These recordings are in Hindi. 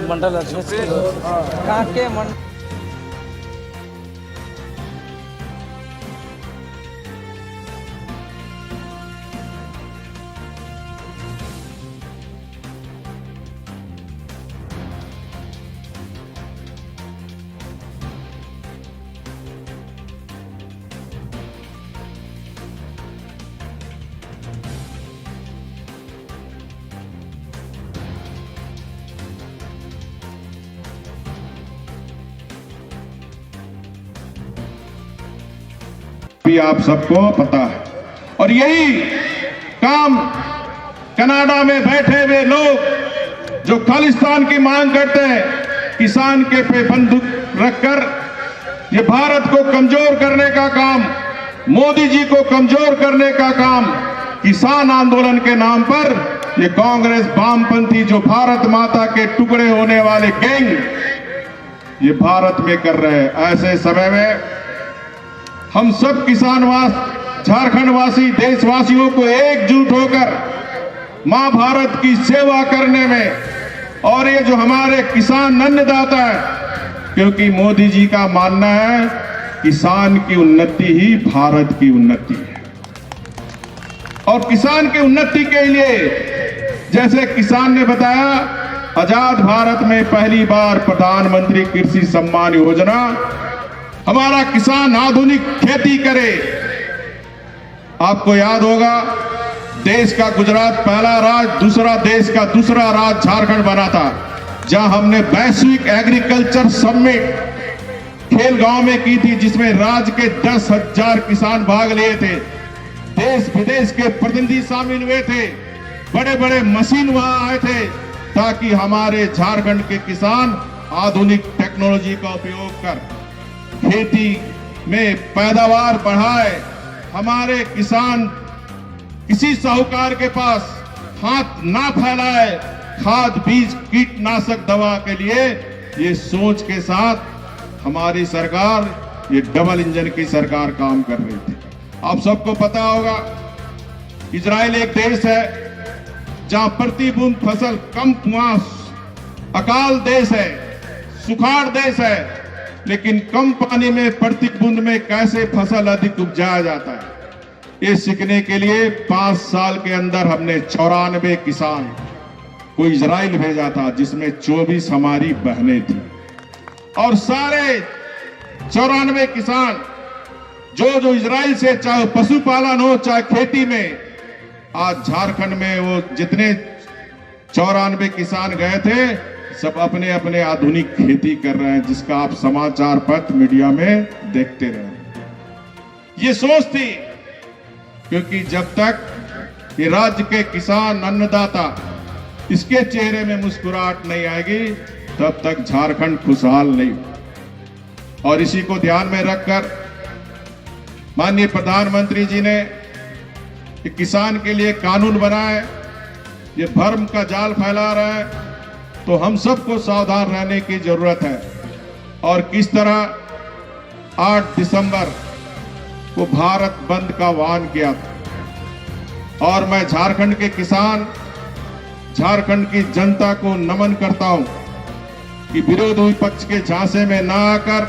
मंडल अध्यक्ष कांके मंडल भी आप सबको पता है। और यही काम कनाडा में बैठे हुए लोग जो खालिस्तान की मांग करते हैं, किसान के पे बंदूक रखकर ये भारत को कमजोर करने का काम, मोदी जी को कमजोर करने का काम, किसान आंदोलन के नाम पर ये कांग्रेस वामपंथी जो भारत माता के टुकड़े होने वाले गैंग ये भारत में कर रहे हैं। ऐसे समय में हम सब झारखंड वासी देशवासियों को एकजुट होकर मां भारत की सेवा करने में, और ये जो हमारे किसान अन्नदाता है, क्योंकि मोदी जी का मानना है किसान की उन्नति ही भारत की उन्नति है। और किसान की उन्नति के लिए जैसे किसान ने बताया, आजाद भारत में पहली बार प्रधानमंत्री कृषि सम्मान योजना, हमारा किसान आधुनिक खेती करे। आपको याद होगा देश का गुजरात पहला राज्य, दूसरा राज्य झारखंड बना था, जहां हमने वैश्विक एग्रीकल्चर समिट खेलगांव में की थी, जिसमें राज्य के 10,000 किसान भाग लिए थे। देश विदेश के प्रतिनिधि शामिल हुए थे, बड़े बड़े मशीन वहां आए थे, ताकि हमारे झारखंड के किसान आधुनिक टेक्नोलॉजी का उपयोग कर खेती में पैदावार बढ़ाए। हमारे किसान किसी साहूकार के पास हाथ ना फैलाए, खाद बीज कीटनाशक दवा के लिए ये सोच के साथ हमारी सरकार ये डबल इंजन की सरकार काम कर रही थी। आप सबको पता होगा इजराइल एक देश है जहां प्रति बूंद फसल कम हुआ, अकाल देश है, सुखाड़ देश है, लेकिन कम पानी में प्रति बूंद में कैसे फसल अधिक उपजाया जाता है, ये सीखने के लिए 5 साल के अंदर हमने 94 किसान को इजराइल भेजा था, जिसमें 24 हमारी बहनें थी। और सारे 94 किसान जो इजराइल से, चाहे पशुपालन हो चाहे खेती में, आज झारखंड में वो जितने 94 किसान गए थे सब अपने अपने आधुनिक खेती कर रहे हैं, जिसका आप समाचार पत्र मीडिया में देखते रहे। ये सोच थी, क्योंकि जब तक ये राज्य के किसान अन्नदाता इसके चेहरे में मुस्कुराहट नहीं आएगी, तब तक झारखंड खुशहाल नहीं। और इसी को ध्यान में रखकर माननीय प्रधानमंत्री जी ने किसान के लिए कानून बनाए, ये भ्रम का जाल फैला रहा है, तो हम सबको सावधान रहने की जरूरत है। और किस तरह 8 दिसंबर को भारत बंद का आह्वान किया था, और मैं झारखंड के किसान, झारखंड की जनता को नमन करता हूं कि विरोधी विपक्ष के झांसे में ना आकर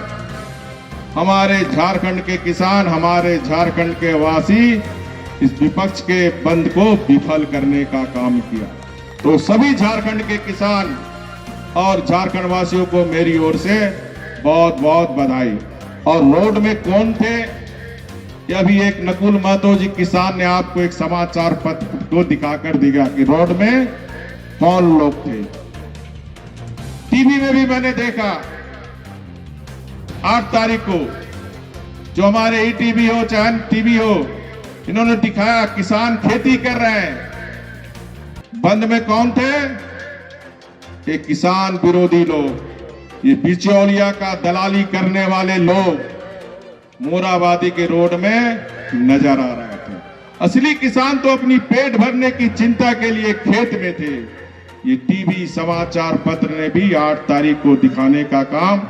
हमारे झारखंड के किसान, हमारे झारखंड के वासी इस विपक्ष के बंद को विफल करने का काम किया। तो सभी झारखंड के किसान और झारखंड वासियों को मेरी ओर से बहुत बहुत बधाई। और रोड में कौन थे, ये अभी एक नकुल महतो जी किसान ने आपको एक समाचार पत्र को दिखाकर दिया कि रोड में कौन लोग थे। टीवी में भी मैंने देखा 8 तारीख को, जो हमारे ईटीवी हो चाहे टीवी हो, इन्होंने दिखाया किसान खेती कर रहे हैं। बंद में कौन थे? ये किसान विरोधी लोग, ये बिचौलिया का दलाली करने वाले लोग मोराबादी के रोड में नजर आ रहे थे। असली किसान तो अपनी पेट भरने की चिंता के लिए खेत में थे। ये टीवी समाचार पत्र ने भी 8 तारीख को दिखाने का काम,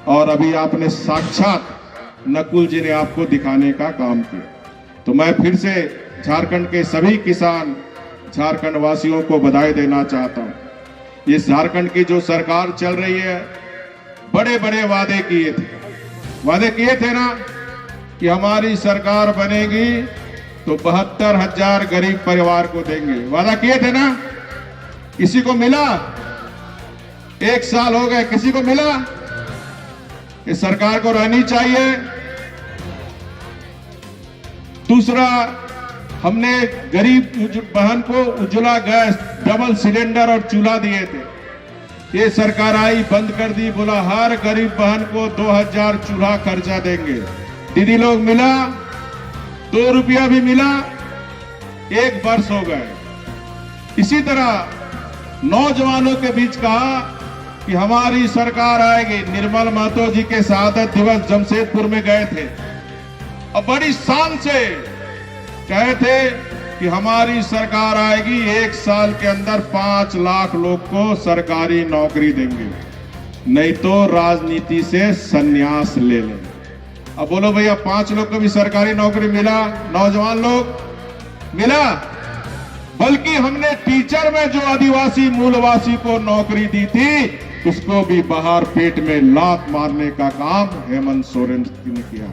और अभी आपने साक्षात नकुल जी ने आपको दिखाने का काम किया। तो मैं फिर से झारखंड के सभी किसान, झारखंड वासियों को बधाई देना चाहता हूं। ये झारखंड की जो सरकार चल रही है, बड़े बड़े वादे किए थे ना कि हमारी सरकार बनेगी तो 72,000 गरीब परिवार को देंगे। वादा किए थे ना, किसी को मिला? 1 साल हो गए, किसी को मिला? इस सरकार को रहनी चाहिए। दूसरा, हमने गरीब बहन को उज्ज्वला गैस, डबल सिलेंडर और चूल्हा दिए थे। ये सरकार आई, बंद कर दी, बोला हर गरीब बहन को 2,000 चूल्हा खर्चा देंगे। दीदी लोग मिला? 2 रुपया भी मिला? 1 वर्ष हो गए। इसी तरह नौजवानों के बीच कहा कि हमारी सरकार आएगी। निर्मल महतो जी के शहादत दिवस जमशेदपुर में गए थे और बड़ी शान से कहे थे कि हमारी सरकार आएगी, 1 साल के अंदर 5 लाख लोग को सरकारी नौकरी देंगे, नहीं तो राजनीति से संन्यास ले लें। अब बोलो भैया, 5 लोग को भी सरकारी नौकरी मिला? नौजवान लोग मिला? बल्कि हमने टीचर में जो आदिवासी मूलवासी को नौकरी दी थी, उसको भी बाहर पेट में लात मारने का काम हेमंत सोरेन ने किया।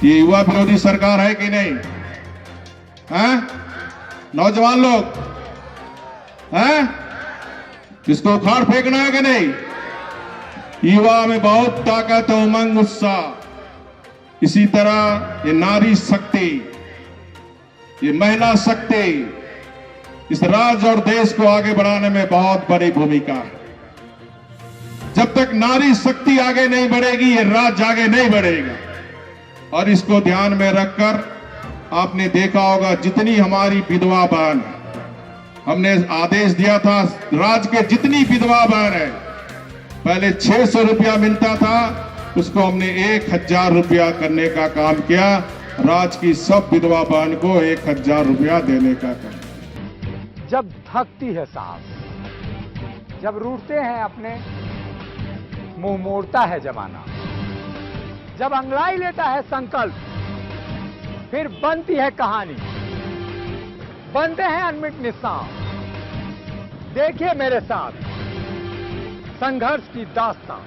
ये युवा विरोधी सरकार है कि नहीं? हैं? नौजवान लोग हैं? इसको उखाड़ फेंकना है कि नहीं? युवा में बहुत ताकत है, उमंग, उत्साह। इसी तरह ये नारी शक्ति, ये महिला शक्ति इस राज्य और देश को आगे बढ़ाने में बहुत बड़ी भूमिका है। जब तक नारी शक्ति आगे नहीं बढ़ेगी, ये राज्य आगे नहीं बढ़ेगा। और इसको ध्यान में रखकर आपने देखा होगा, जितनी हमारी विधवा बहन, हमने आदेश दिया था राज्य के जितनी विधवा बहन है, पहले 600 रुपया मिलता था, उसको हमने 1,000 रुपया करने का काम किया। राज्य की सब विधवा बहन को 1,000 रुपया देने का काम। जब थकती है सांस, जब रूठते हैं अपने, मुंह मोड़ता है जमाना, जब अंगड़ाई लेता है संकल्प, फिर बनती है कहानी, बनते हैं अनमिट निशान। देखिए मेरे साथ संघर्ष की दास्तां।